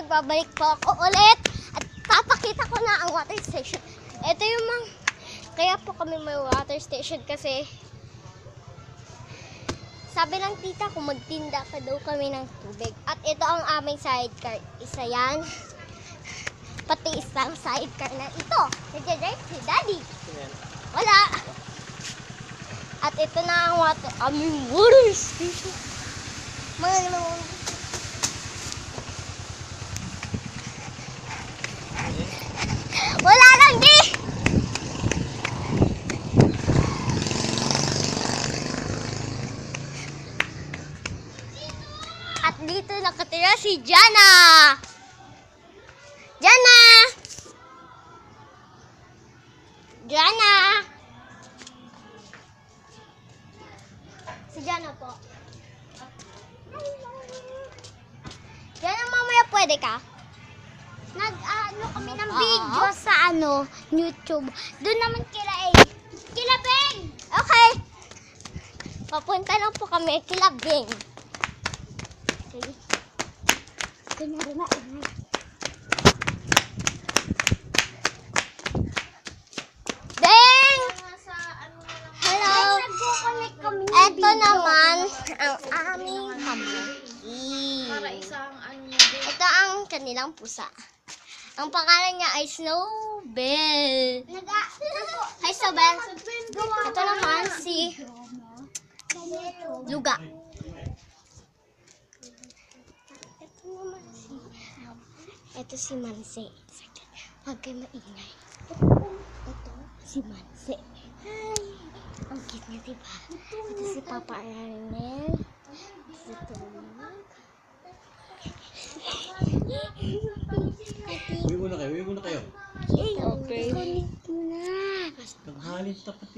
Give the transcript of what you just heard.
magbabalik po ako ulit at papakita ko na ang water station. Ito yung kaya po kami may water station kasi sabi ng tita ko magtinda pa daw kami ng tubig. At ito ang aming sidecar. Isa yan. Pati isang sidecar na ito. Nagja-drive si Daddy. Wala. At ito na ang aming water station. Mga naman. Wala lang di! At dito nakatira si Jana! Jana! Jana! Si Jana po. Jana, mamaya pwede ka? Nag-ano kami ng video sa YouTube. Doon naman kila Beng! Okay. Papunta lang po kami kila Beng. Okay. Ganyan na. Beng! Hello! Ito naman ang aming kamuti. Ito ang kanilang pusa. Ang pangalan niya ay Snowbell. Hi, Snowbell. Ito naman si Luga. Ito si Manse. Huwag kayo maingay. Ito si Manse. Hi! Ang cute niya, diba? Ito si Papa Arnel. Ito naman. Uwi muna kayo. Okay. Tanghalin tapos